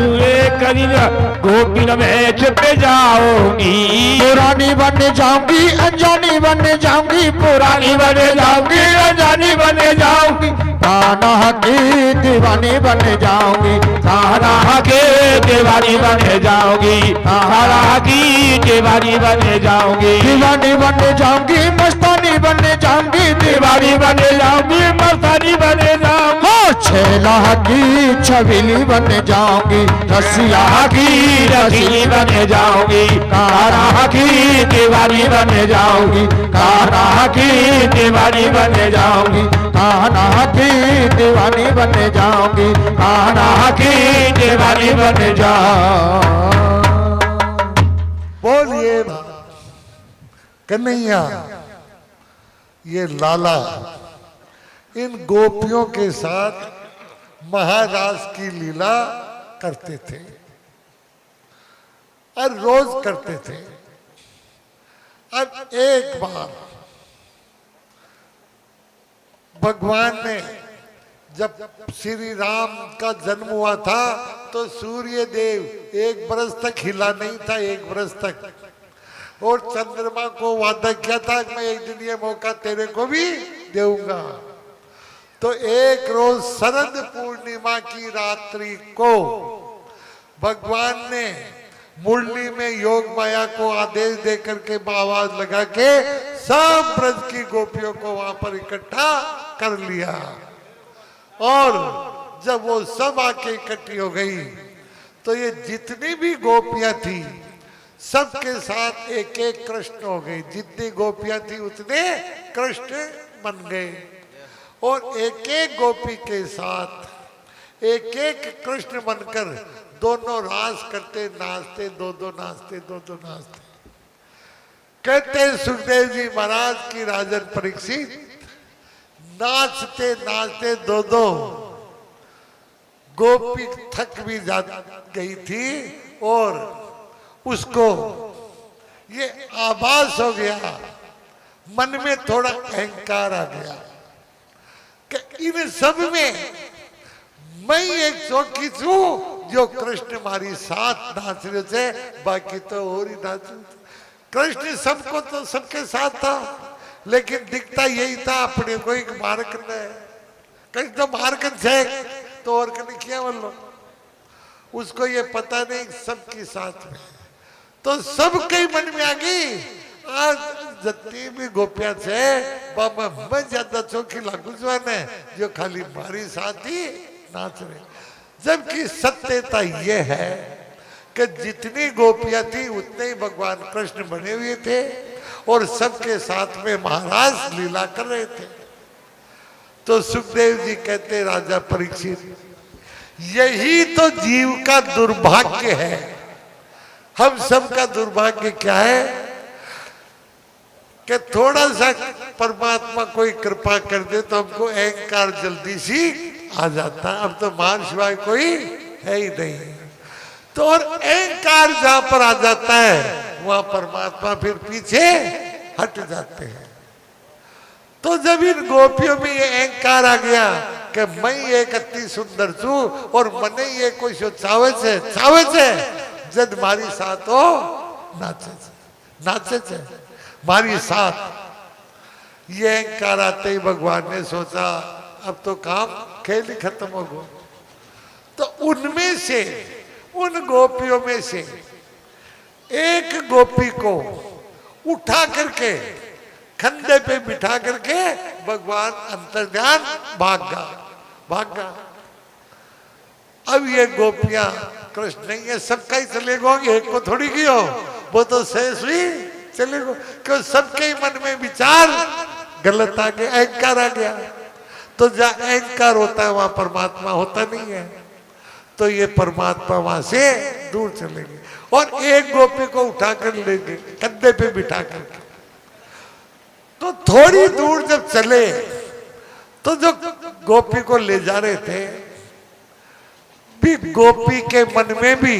करीन गोपिन में छिप जाओगी। पुरानी बन जाऊंगी अनजानी बन जाऊंगी। पुरानी बन जाऊंगी अनजानी बन जाऊंगी। कान्हा की दीवानी बन जाऊंगी। कान्हा के दीवानी बन जाऊंगी। कान्हा की दीवानी बन जाऊंगी। दीवानी बन जाऊंगी मस्तानी बन जाऊंगी। दीवानी बन जाऊंगी मस्तानी बन जाऊंगी। छैला की छबीली बन जाऊंगी। रसिया की रसीली बन जाऊंगी। कान्हा की दीवानी बन जाऊंगी। कान्हा की दीवानी बन जाऊंगी। कान्हा की दीवानी बन जाऊंगी। कान्हा की दीवानी बन जाऊंगी। बोलिए कन्हैया। ये लाला इन गोपियों के साथ महाराज की लीला करते थे और रोज करते थे। अब एक बार भगवान ने जब श्री राम का जन्म हुआ था तो सूर्य देव एक बरस तक हिला नहीं था, एक बरस तक। और चंद्रमा को वादा किया था कि मैं एक दिन ये मौका तेरे को भी दूंगा। तो एक रोज शरद पूर्णिमा की रात्रि को भगवान ने मुरली में योग माया को आदेश दे करके आवाज लगा के सब ब्रज की गोपियों को वहां पर इकट्ठा कर लिया। और जब वो सब आके इकट्ठी हो गई तो ये जितनी भी गोपियां थी सबके साथ एक एक कृष्ण हो गई। जितनी गोपियां थी उतने कृष्ण बन गए। और एक एक गोपी के साथ एक एक कृष्ण बनकर दोनों रास करते, नाचते, दो दो नाचते, दो दो नाचते। कहते सुखदेव जी महाराज की राजन परीक्षित नाचते नाचते दो दो गोपी थक भी जा गई थी और उसको ये आभास हो गया, मन में थोड़ा अहंकार आ गया कि इन सब में मैं एक चौकी हूं जो कृष्ण हमारी साथ नाच रहे थे, बाकी तो और ही नाच रहे थे। कृष्ण सबको तो सबके साथ था लेकिन दिखता यही था अपने को एक मार्ग है। कृष्ण तो मार्ग है तो और कहीं किया बोलो उसको ये पता नहीं सबके साथ में, तो सबके मन में आ गई आज जत्ती भी गोपिया से बाबा मैं ज्यादा चौकी लागू जवान है जो खाली मारी साथ ही नाच रहे। जबकि सत्यता ये है कि जितनी गोपियां थी उतने ही भगवान कृष्ण बने हुए थे और सबके साथ में महाराज लीला कर रहे थे। तो सुखदेव जी कहते राजा परीक्षित यही तो जीव का दुर्भाग्य है। हम सबका दुर्भाग्य क्या है कि थोड़ा सा परमात्मा कोई कृपा कर दे तो हमको अहंकार जल्दी सी आ जाता है। अब तो महान शिवाय कोई है ही नहीं। तो और अहंकार जहां पर आ जाता है वहां परमात्मा फिर पीछे हट जाते हैं। तो जब इन गोपियों में ये अहंकार आ गया कि मैं एक अति सुंदर छू और मने ये कोई चावे छे जद मारी साथ हो नाचे छे मारी साथ। ये अहंकार आते ही भगवान ने सोचा अब तो काम खेल ही खत्म हो गया। तो उनमें से उन गोपियों में से एक गोपी को उठा करके खंडे पे बिठा करके भगवान अंतर्ध्यान भाग गया। अब ये गोपियां कृष्ण नहीं है सबका ही चलेगा, एक को थोड़ी की हो, वो तो शेष हुई चलेगा क्यों सबके मन में विचार गलत आ गया, अहंकार आ गया। तो जहाँ अहंकार होता है वहां परमात्मा होता नहीं है। तो ये परमात्मा वहां से दूर चलेंगे और एक गोपी को उठा कर लेंगे कंधे पे बिठा करके। तो थोड़ी दूर जब चले तो जो गोपी को ले जा रहे थे भी गोपी के मन में भी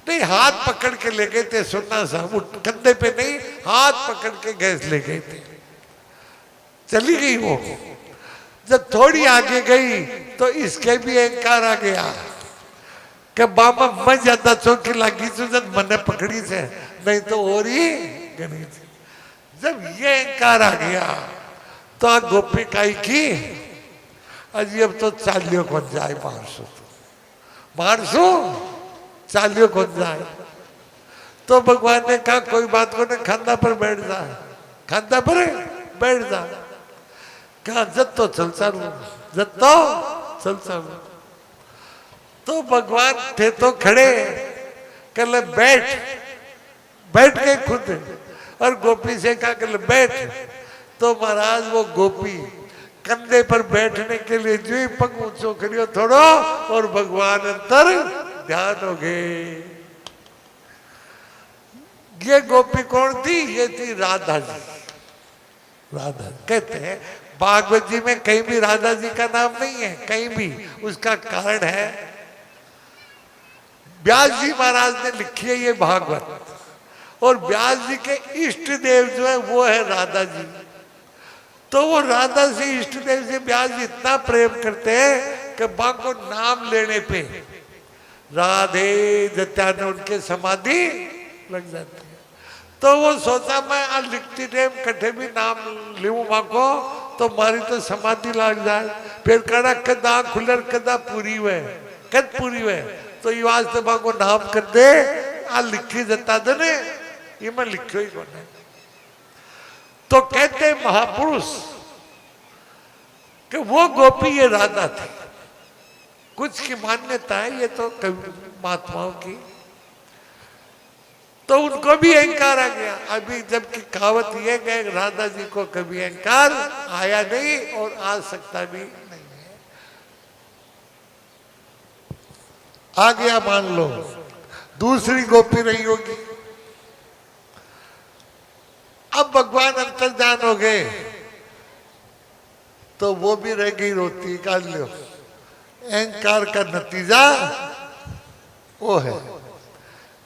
नहीं, हाथ पकड़ के ले गए थे सुनना सा, कंधे पे नहीं हाथ पकड़ के गैस ले गए थे। चली गई वो, जब थोड़ी आगे गई तो इसके भी अहंकार आ गया कि बाबा मैं ज्यादा चौकी लगी जब मैंने पकड़ी से, नहीं तो और ही गणी थी। जब ये अहंकार आ गया तो आ गोपी काई की अजी अब तो चालियों कौन जाए मारसू चालियों कौन जाए। तो भगवान ने कहा कोई बात को नहीं, खांदा पर बैठ जा, खांदा पर बैठ जा। कहा जब तो चल चालू। तो भगवान थे तो खड़े कल बैठ के खुद और गोपी से कहा कल बैठ। तो महाराज वो गोपी कंधे पर बैठने के लिए जो ही पग ऊंचो करियो थोड़ो और भगवान अंतर ध्यान हो गए। ये गोपी कौन थी? ये थी राधा जी। राधा कहते हैं भागवत जी में कहीं भी राधा जी का नाम नहीं है, कहीं भी। उसका कारण है व्यास जी महाराज ने लिखी है ये भागवत, और व्यास जी के इष्ट देव जो है वो है राधा जी। तो वो राधा से इष्ट देव से व्यास जी इतना प्रेम करते हैं कि मां को नाम लेने पे राधे जत्यान उनके समाधि लग जाती है। तो वो सोचा मैं आज लिखती टाइम कठे भी नाम लूं मां को तो मारी तो समाधि लग जाए। फिर कड़ा कदा खुलर कदा पूरी हुए कद पूरी हुए तो ये वास्ते मां को नाम कर दे आ लिखी जता दे ने ये मैं लिखो ही कौन है। तो कहते महापुरुष कि वो गोपी ये राधा थी। कुछ की मान्यता है, ये तो महात्माओं की। तो उनको भी अहंकार आ गया। अभी जबकि कहावत ये गए राधा जी को कभी अहंकार आया नहीं और आ सकता भी नहीं है। आ गया मान लो दूसरी गोपी रही होगी। अब भगवान अंतर्ध्यान हो गए तो वो भी रह गई रोती। का लो अहंकार का नतीजा वो है।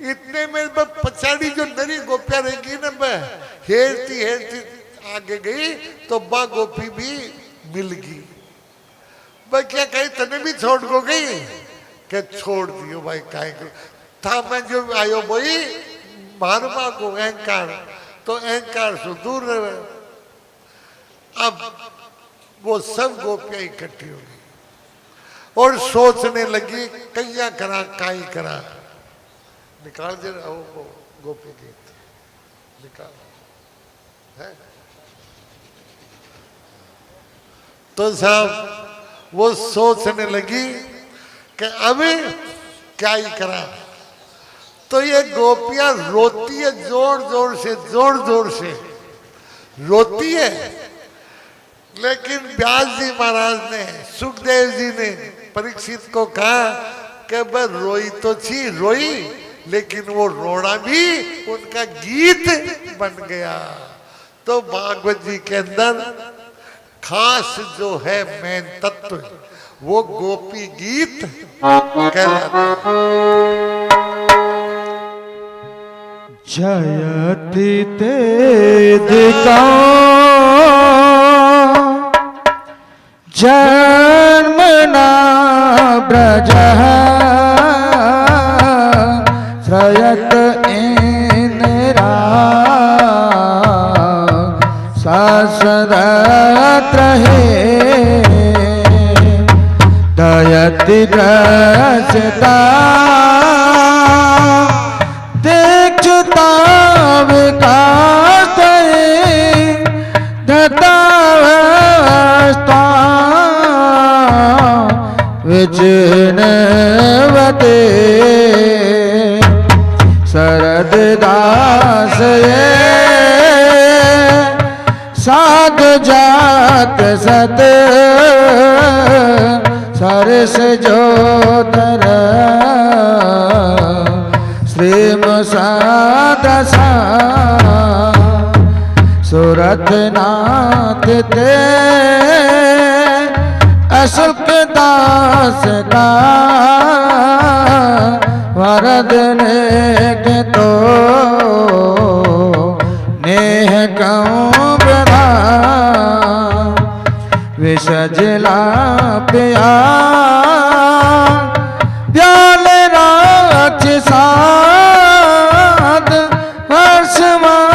इतने में पछाड़ी जो नरी गोपियां रहेगी ना मैं हेरती आगे गई तो बा गोपी भी मिल गई। भाई क्या कही तने भी छोड़ को गई क्या छोड़ दियो भाई काहे था मैं जो आयो भाई मारमा को अहंकार तो अहंकार से दूर रहे। अब वो सब गोपियां इकट्ठी हो गई और सोचने लगी कैया करा काई करा। निकाल जरा वो गोपी गीत निकाल है। तो साहब वो सोचने लगी कि अभी क्या ही करा। तो ये गोपियां रोती है जोर जोर से रोती है। लेकिन व्यास जी महाराज ने सुखदेव जी ने परीक्षित को कहा कि वह रोई तो थी रोई, लेकिन वो रोना भी उनका गीत बन गया। तो भागवत जी के अंदर खास जो है मेन तत्व वो गोपी गीत कहलाता है। जयति तेदिका जन्मना ब्रज श्रयत इंद्रा ससदत रहे दयति रसता देखता विकास धतावस्था विचिन्वते शरद दास साध जात सत सरस जोतर श्रीम सादसा सुरथ नाथ ते अशुक दास का वरद ने तो नेह कहूँ विसजला प्या